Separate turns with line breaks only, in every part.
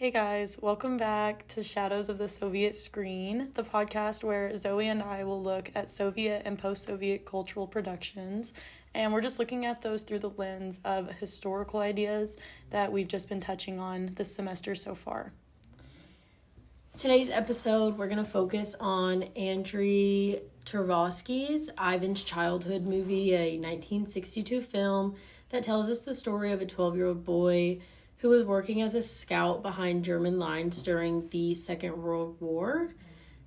Hey guys, welcome back to Shadows of the Soviet Screen, the podcast where Zoie and I will look at Soviet and post-Soviet cultural productions, and we're just looking at those through the lens of historical ideas that we've just been touching on this semester so far.
Today's episode, we're going to focus on Andrei Tarkovsky's Ivan's Childhood movie, a 1962 film that tells us the story of a 12-year-old boy who was working as a scout behind German lines during the Second World War.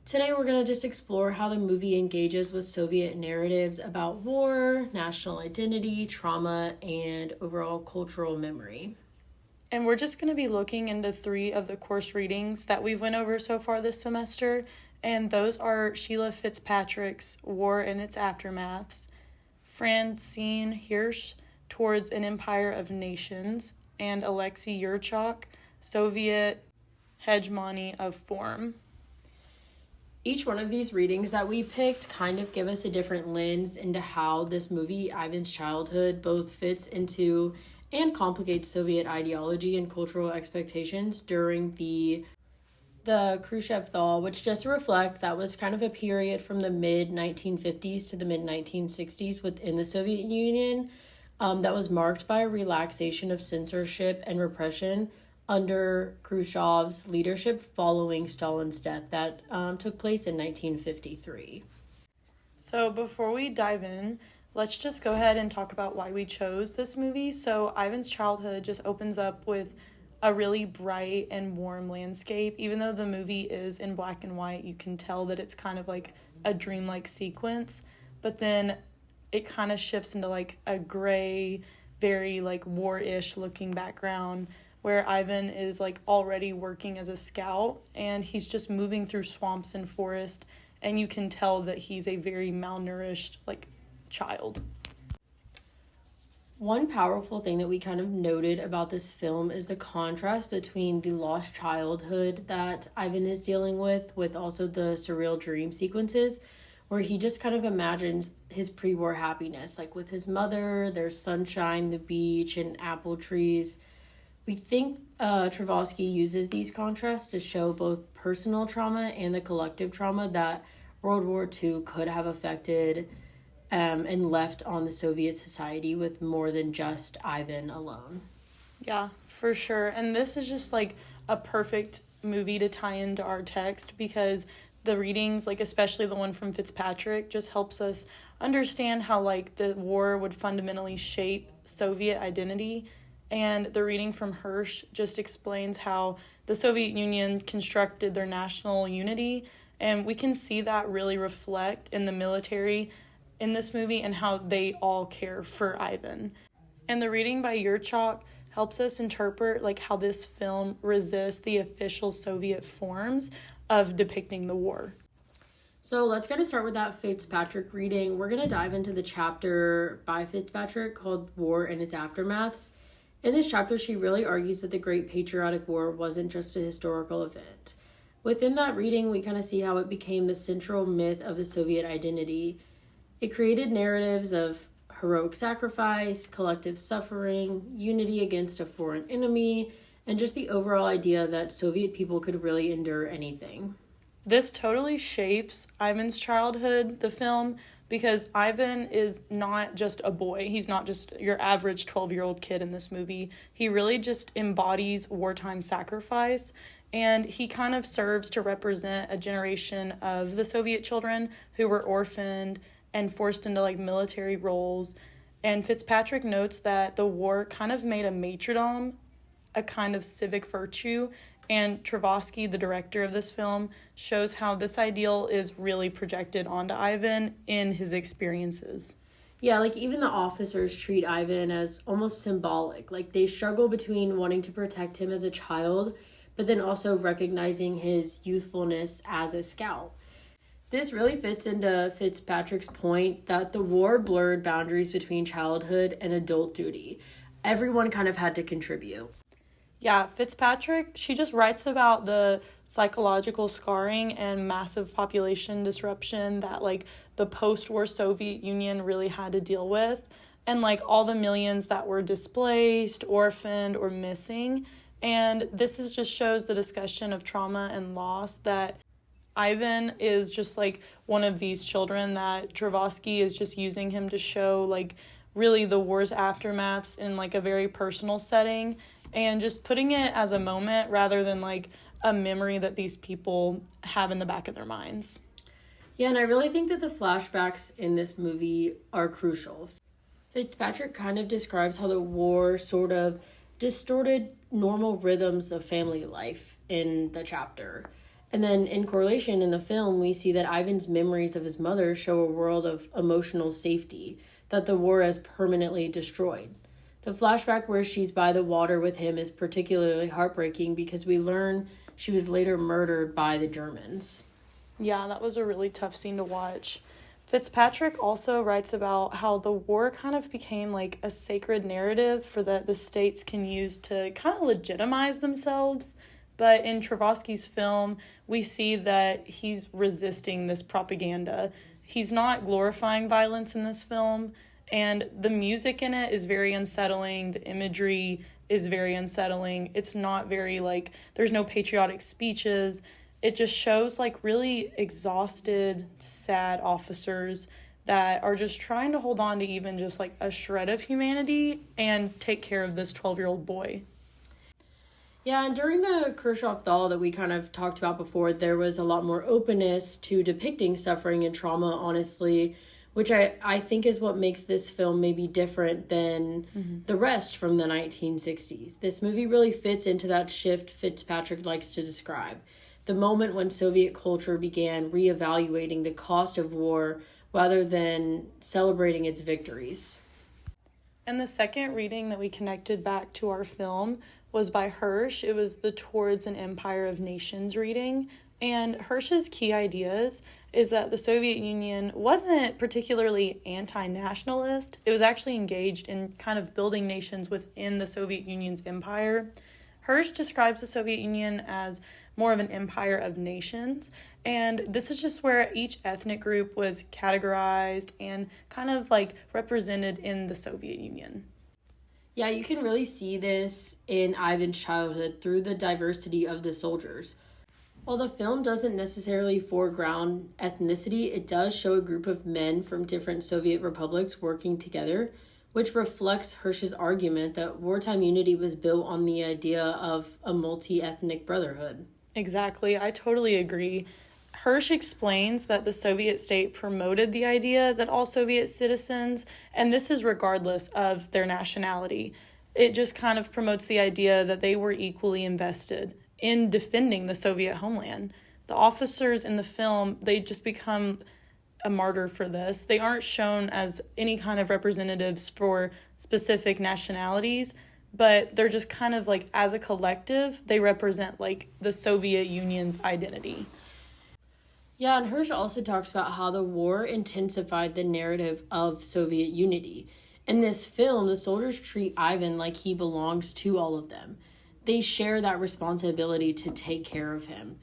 Today, we're going to just explore how the movie engages with Soviet narratives about war, national identity, trauma, and overall cultural memory.
And we're just going to be looking into 3 of the course readings that we've went over so far this semester, and those are Sheila Fitzpatrick's War and Its Aftermaths, Francine Hirsch, Towards an Empire of Nations, and Alexei Yurchak, Soviet Hegemony of Form.
Each one of these readings that we picked kind of give us a different lens into how this movie, Ivan's Childhood, both fits into and complicates Soviet ideology and cultural expectations during the Khrushchev thaw, which just to reflect, that was kind of a period from the mid-1950s to the mid-1960s within the Soviet Union that was marked by a relaxation of censorship and repression under Khrushchev's leadership following Stalin's death that took place in 1953.
So before we dive in, let's just go ahead and talk about why we chose this movie. So Ivan's Childhood just opens up with a really bright and warm landscape. Even though the movie is in black and white, you can tell that it's kind of like a dreamlike sequence. But then it kind of shifts into like a gray, very like war-ish looking background where Ivan is like already working as a scout and he's just moving through swamps and forest, and you can tell that he's a very malnourished like child.
One powerful thing that we kind of noted about this film is the contrast between the lost childhood that Ivan is dealing with also the surreal dream sequences where he just kind of imagines his pre-war happiness, like with his mother, there's sunshine, the beach, and apple trees. We think Tarkovsky uses these contrasts to show both personal trauma and the collective trauma that World War II could have affected and left on the Soviet society with more than just Ivan alone.
Yeah, for sure. And this is just like a perfect movie to tie into our text because the readings, like especially the one from Fitzpatrick, just helps us understand how like the war would fundamentally shape Soviet identity. And the reading from Hirsch just explains how the Soviet Union constructed their national unity. And we can see that really reflect in the military in this movie and how they all care for Ivan. And the reading by Yurchak helps us interpret like how this film resists the official Soviet forms of depicting the war.
So let's get to start with that Fitzpatrick reading. We're going to dive into the chapter by Fitzpatrick called War and Its Aftermaths. In this chapter, she really argues that the Great Patriotic War wasn't just a historical event. Within that reading, we kind of see how it became the central myth of the Soviet identity. It created narratives of heroic sacrifice, collective suffering, unity against a foreign enemy, and just the overall idea that Soviet people could really endure anything.
This totally shapes Ivan's Childhood, the film, because Ivan is not just a boy. He's not just your average 12-year-old kid in this movie. He really just embodies wartime sacrifice, and he kind of serves to represent a generation of the Soviet children who were orphaned and forced into like military roles. And Fitzpatrick notes that the war kind of made a martyrdom a kind of civic virtue, and Tarkovsky, the director of this film, shows how this ideal is really projected onto Ivan in his experiences.
Yeah, like even the officers treat Ivan as almost symbolic. Like they struggle between wanting to protect him as a child, but then also recognizing his youthfulness as a scout. This really fits into Fitzpatrick's point that the war blurred boundaries between childhood and adult duty. Everyone kind of had to contribute.
Yeah, Fitzpatrick, she just writes about the psychological scarring and massive population disruption that, like, the post-war Soviet Union really had to deal with, and, like, all the millions that were displaced, orphaned, or missing. And this is just shows the discussion of trauma and loss, that Ivan is just like one of these children, that Tarkovsky is just using him to show like really the war's aftermaths in like a very personal setting, and just putting it as a moment rather than like a memory that these people have in the back of their minds.
Yeah, and I really think that the flashbacks in this movie are crucial. Fitzpatrick kind of describes how the war sort of distorted normal rhythms of family life in the chapter. And then in correlation in the film, we see that Ivan's memories of his mother show a world of emotional safety that the war has permanently destroyed. The flashback where she's by the water with him is particularly heartbreaking because we learn she was later murdered by the Germans.
Yeah, that was a really tough scene to watch. Fitzpatrick also writes about how the war kind of became like a sacred narrative for that the states can use to kind of legitimize themselves. But in Tarkovsky's film, we see that he's resisting this propaganda. He's not glorifying violence in this film, and the music in it is very unsettling. The imagery is very unsettling. It's not very like, there's no patriotic speeches. It just shows like really exhausted, sad officers that are just trying to hold on to even just like a shred of humanity and take care of this 12-year-old boy.
Yeah, and during the Khrushchev thaw that we kind of talked about before, there was a lot more openness to depicting suffering and trauma, honestly, which I think is what makes this film maybe different than the rest from the 1960s. This movie really fits into that shift Fitzpatrick likes to describe. The moment when Soviet culture began reevaluating the cost of war rather than celebrating its victories.
And the second reading that we connected back to our film was by Hirsch. It was the Towards an Empire of Nations reading. And Hirsch's key ideas is that the Soviet Union wasn't particularly anti-nationalist. It was actually engaged in kind of building nations within the Soviet Union's empire. Hirsch describes the Soviet Union as more of an empire of nations, and this is just where each ethnic group was categorized and kind of like represented in the Soviet Union.
Yeah, you can really see this in Ivan's childhood through the diversity of the soldiers. While the film doesn't necessarily foreground ethnicity, it does show a group of men from different Soviet republics working together, which reflects Hirsch's argument that wartime unity was built on the idea of a multi-ethnic brotherhood.
Exactly, I totally agree. Hirsch explains that the Soviet state promoted the idea that all Soviet citizens, and this is regardless of their nationality, it just kind of promotes the idea that they were equally invested in defending the Soviet homeland. The officers in the film, they just become a martyr for this. They aren't shown as any kind of representatives for specific nationalities, but they're just kind of like, as a collective, they represent like the Soviet Union's identity.
Yeah, and Hirsch also talks about how the war intensified the narrative of Soviet unity. In this film, the soldiers treat Ivan like he belongs to all of them. They share that responsibility to take care of him.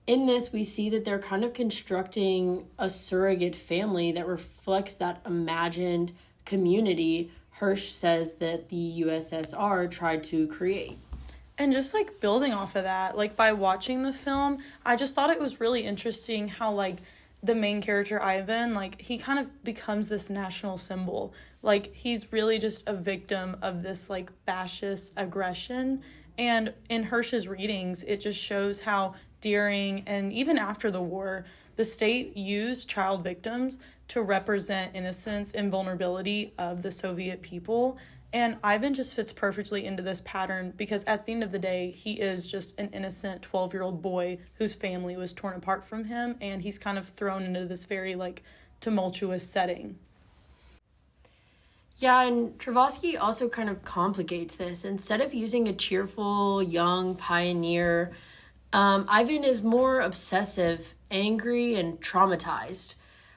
In this, we see that they're kind of constructing a surrogate family that reflects that imagined community Hirsch says that the USSR tried to create.
And just like building off of that, like by watching the film, I just thought it was really interesting how like the main character Ivan, like he kind of becomes this national symbol. Like he's really just a victim of this like fascist aggression. And in Hirsch's readings, it just shows how during and even after the war, the state used child victims to represent innocence and vulnerability of the Soviet people. And Ivan just fits perfectly into this pattern because at the end of the day, he is just an innocent 12-year-old boy whose family was torn apart from him, and he's kind of thrown into this very like tumultuous setting.
Yeah, and Tarkovsky also kind of complicates this. Instead of using a cheerful, young pioneer, Ivan is more obsessive, angry, and traumatized.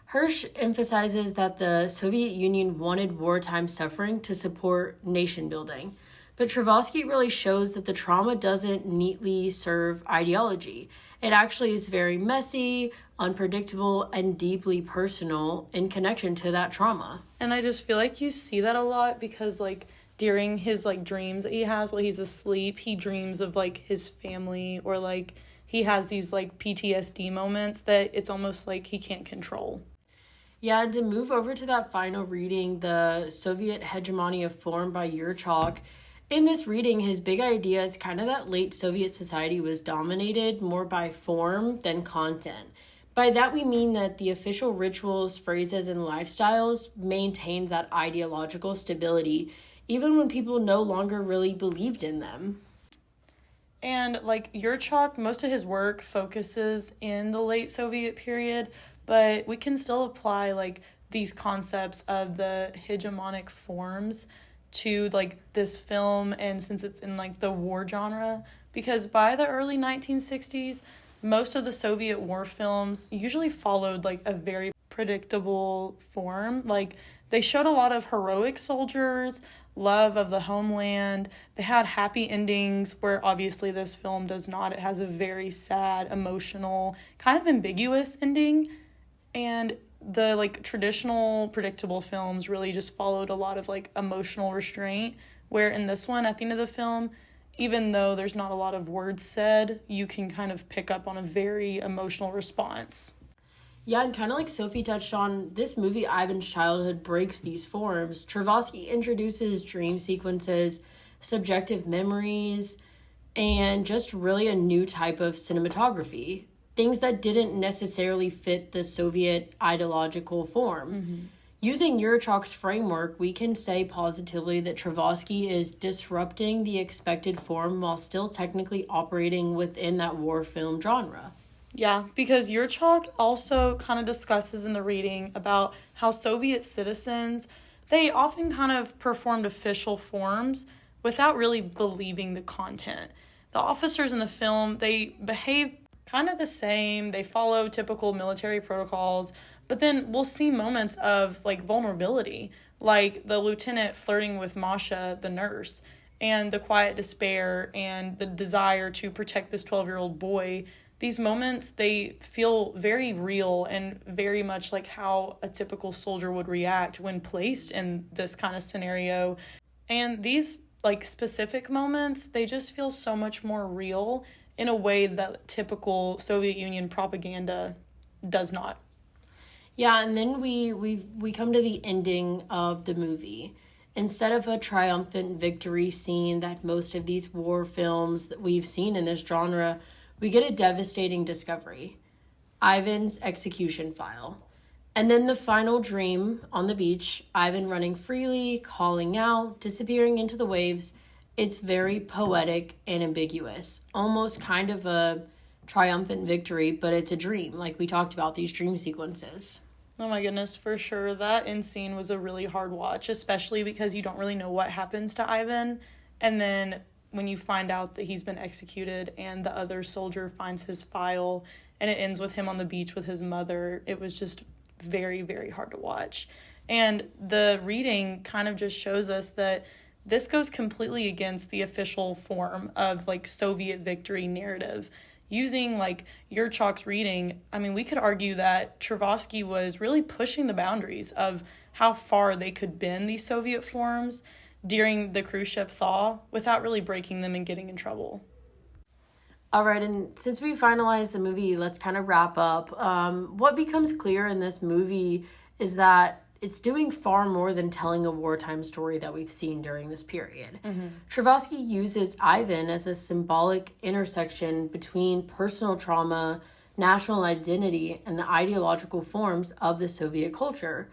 Hirsch emphasizes that the Soviet Union wanted wartime suffering to support nation building, but Tarkovsky really shows that the trauma doesn't neatly serve ideology. It actually is very messy, unpredictable, and deeply personal in connection to that trauma.
And I just feel like you see that a lot because like during his, like, dreams that he has while he's asleep, he dreams of, like, his family, or, like, he has these, like, PTSD moments that it's almost like he can't control.
Yeah, and to move over to that final reading, the Soviet hegemony of form by Yurchak, in this reading, his big idea is kind of that late Soviet society was dominated more by form than content. By that, we mean that the official rituals, phrases, and lifestyles maintained that ideological stability, even when people no longer really believed in them.
And, like, Yurchak, most of his work focuses in the late Soviet period, but we can still apply, like, these concepts of the hegemonic forms to, like, this film, and since it's in, like, the war genre, because by the early 1960s, most of the Soviet war films usually followed, like, a very predictable form. Like, they showed a lot of heroic soldiers, love of the homeland. They had happy endings, where obviously this film does not. It has a very sad, emotional, kind of ambiguous ending. And the, like, traditional predictable films really just followed a lot of, like, emotional restraint, where in this one, at the end of the film, even though there's not a lot of words said, you can kind of pick up on a very emotional response.
Yeah, and kind of like Sophie touched on, this movie, Ivan's Childhood, breaks these forms. Tarkovsky introduces dream sequences, subjective memories, and just really a new type of cinematography. Things that didn't necessarily fit the Soviet ideological form. Mm-hmm. Using Yurchak's framework, we can say positively that Tarkovsky is disrupting the expected form while still technically operating within that war film genre.
Yeah, because Yurchak also kind of discusses in the reading about how Soviet citizens, they often kind of performed official forms without really believing the content. The officers in the film, they behave kind of the same. They follow typical military protocols, but then we'll see moments of, like, vulnerability, like the lieutenant flirting with Masha, the nurse, and the quiet despair and the desire to protect this 12-year-old boy. These moments, they feel very real and very much like how a typical soldier would react when placed in this kind of scenario. And these, like, specific moments, they just feel so much more real in a way that typical Soviet Union propaganda does not.
Yeah, and then we come to the ending of the movie. Instead of a triumphant victory scene that most of these war films that we've seen in this genre, we get a devastating discovery. Ivan's execution file. And then the final dream on the beach, Ivan running freely, calling out, disappearing into the waves. It's very poetic and ambiguous. Almost kind of a triumphant victory, but it's a dream. Like we talked about, these dream sequences.
Oh my goodness, for sure. That end scene was a really hard watch, especially because you don't really know what happens to Ivan. And then when you find out that he's been executed and the other soldier finds his file and it ends with him on the beach with his mother, it was just very, very hard to watch. And the reading kind of just shows us that this goes completely against the official form of, like, Soviet victory narrative. Using, like, Yurchak's reading, I mean, we could argue that Tarkovsky was really pushing the boundaries of how far they could bend these Soviet forms during the Khrushchev thaw without really breaking them and getting in trouble.
All right, and since we finalized the movie, let's kind of wrap up. What becomes clear in this movie is that it's doing far more than telling a wartime story that we've seen during this period. Mm-hmm. Tarkovsky uses Ivan as a symbolic intersection between personal trauma, national identity, and the ideological forms of the Soviet culture.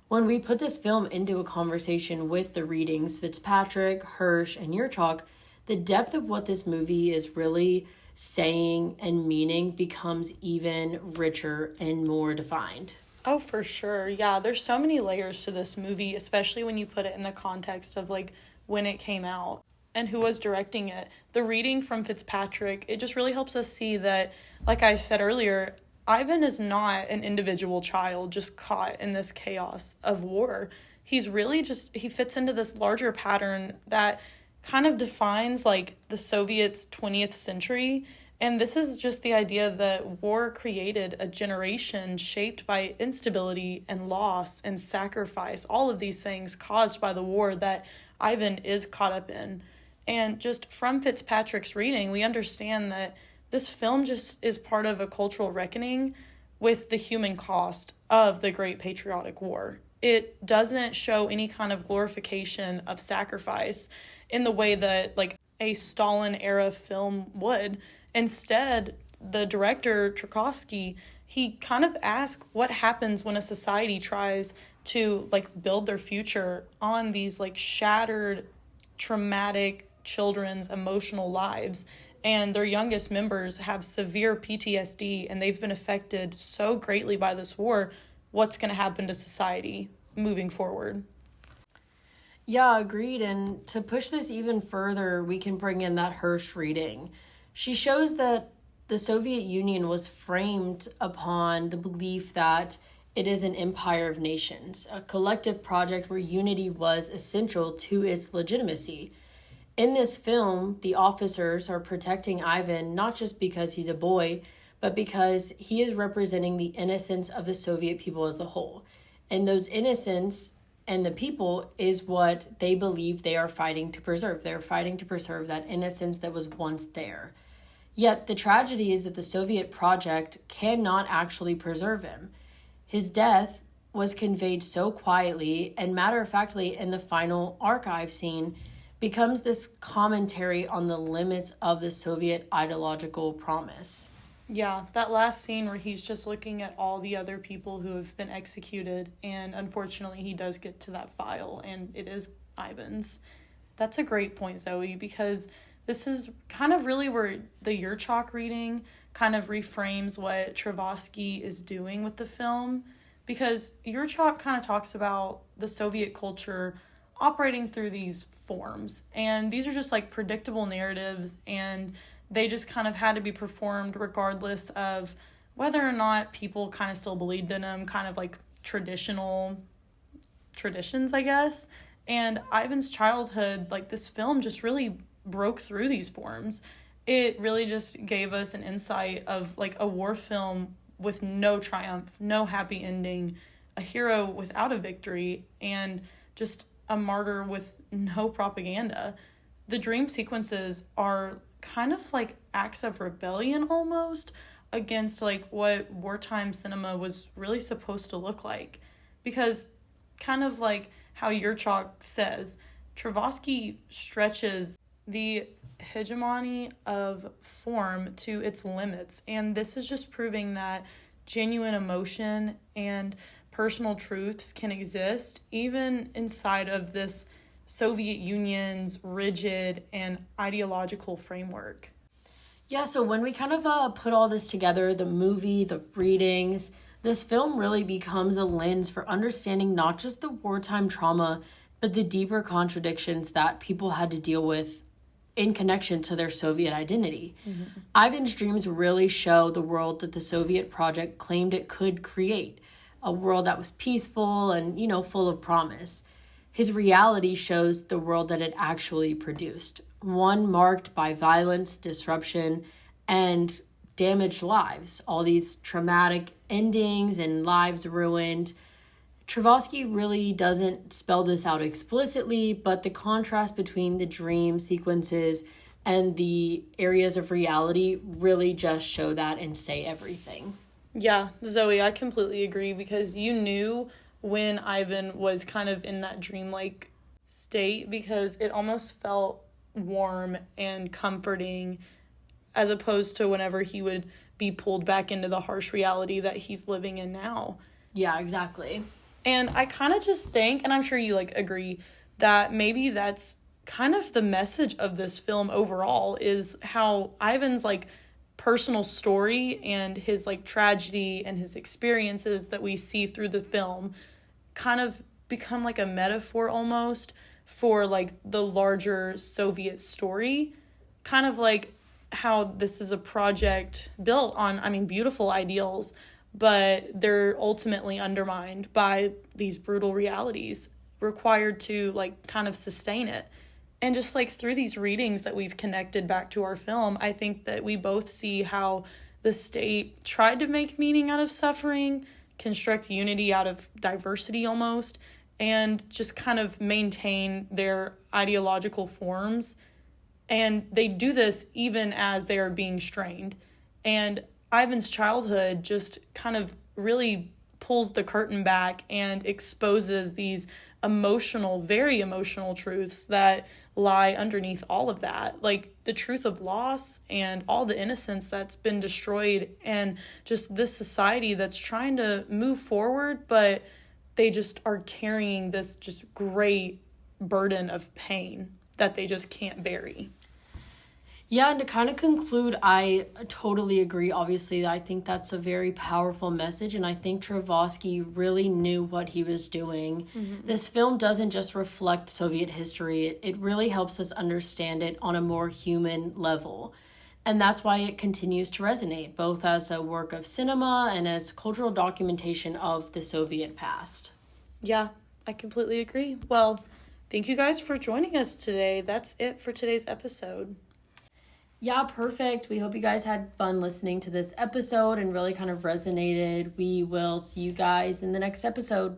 When we put this film into a conversation with the readings, Fitzpatrick, Hirsch, and Yurchak, the depth of what this movie is really saying and meaning becomes even richer and more defined.
Oh, for sure. Yeah, there's so many layers to this movie, especially when you put it in the context of, like, when it came out and who was directing it. The reading from Fitzpatrick, it just really helps us see that, like I said earlier, Ivan is not an individual child just caught in this chaos of war. He's really just, he fits into this larger pattern that kind of defines, like, the Soviets' 20th century And this is just the idea that war created a generation shaped by instability and loss and sacrifice, all of these things caused by the war that Ivan is caught up in. And just from Fitzpatrick's reading, we understand that this film just is part of a cultural reckoning with the human cost of the Great Patriotic War. It doesn't show any kind of glorification of sacrifice in the way that like a Stalin-era film would. Instead, the director, Tarkovsky, he kind of asks what happens when a society tries to like build their future on these like shattered, traumatic children's emotional lives. And their youngest members have severe PTSD and they've been affected so greatly by this war. What's going to happen to society moving forward?
Yeah, agreed. And to push this even further, we can bring in that Hirsch reading. She shows that the Soviet Union was framed upon the belief that it is an empire of nations, a collective project where unity was essential to its legitimacy. In this film, the officers are protecting Ivan not just because he's a boy, but because he is representing the innocence of the Soviet people as a whole. And those innocence and the people is what they believe they are fighting to preserve. They're fighting to preserve that innocence that was once there. Yet the tragedy is that the Soviet project cannot actually preserve him. His death was conveyed so quietly and matter-of-factly in the final archive scene becomes this commentary on the limits of the Soviet ideological promise.
Yeah, that last scene where he's just looking at all the other people who have been executed, and unfortunately he does get to that file, and it is Ivan's. That's a great point, Zoe, because this is kind of really where the Yurchak reading kind of reframes what Tarkovsky is doing with the film, because Yurchak kind of talks about the Soviet culture operating through these forms, and these are just like predictable narratives, and they just kind of had to be performed regardless of whether or not people kind of still believed in them, kind of like traditional traditions, I guess. And Ivan's childhood, like this film just really broke through these forms. It really just gave us an insight of like a war film with no triumph, no happy ending, a hero without a victory, and just a martyr with no propaganda. The dream sequences are kind of like acts of rebellion almost against like what wartime cinema was really supposed to look like, because kind of like how Yurchak says, Tarkovsky stretches the hegemony of form to its limits, and this is just proving that genuine emotion and personal truths can exist even inside of this Soviet Union's rigid and ideological framework.
Yeah, so when we kind of put all this together, the movie, the readings, this film really becomes a lens for understanding not just the wartime trauma, but the deeper contradictions that people had to deal with in connection to their Soviet identity. Mm-hmm. Ivan's dreams really show the world that the Soviet project claimed it could create, a world that was peaceful and, full of promise. His reality shows the world that it actually produced, one marked by violence, disruption, and damaged lives, all these traumatic endings and lives ruined. Tarkovsky really doesn't spell this out explicitly, but the contrast between the dream sequences and the areas of reality really just show that and say everything.
Yeah, Zoe, I completely agree, because you knew when Ivan was kind of in that dreamlike state, because it almost felt warm and comforting as opposed to whenever he would be pulled back into the harsh reality that he's living in now.
Yeah, exactly.
And I kind of just think, and I'm sure you agree, that maybe that's kind of the message of this film overall, is how Ivan's personal story and his tragedy and his experiences that we see through the film kind of become a metaphor almost for the larger Soviet story, kind of how this is a project built on beautiful ideals, but they're ultimately undermined by these brutal realities required to kind of sustain it. And just like through these readings that we've connected back to our film, I think that we both see how the state tried to make meaning out of suffering, construct unity out of diversity almost, and just kind of maintain their ideological forms. And they do this even as they are being strained. And Ivan's childhood just kind of really pulls the curtain back and exposes these emotional, very emotional truths that lie underneath all of that. Like the truth of loss and all the innocence that's been destroyed, and just this society that's trying to move forward, but they just are carrying this just great burden of pain that they just can't bury.
Yeah, and to kind of conclude, I totally agree. Obviously, I think that's a very powerful message, and I think Tarkovsky really knew what he was doing. Mm-hmm. This film doesn't just reflect Soviet history, it really helps us understand it on a more human level. And that's why it continues to resonate, both as a work of cinema and as cultural documentation of the Soviet past.
Yeah, I completely agree. Well, thank you guys for joining us today. That's it for today's episode.
Yeah, perfect. We hope you guys had fun listening to this episode and really kind of resonated. We will see you guys in the next episode.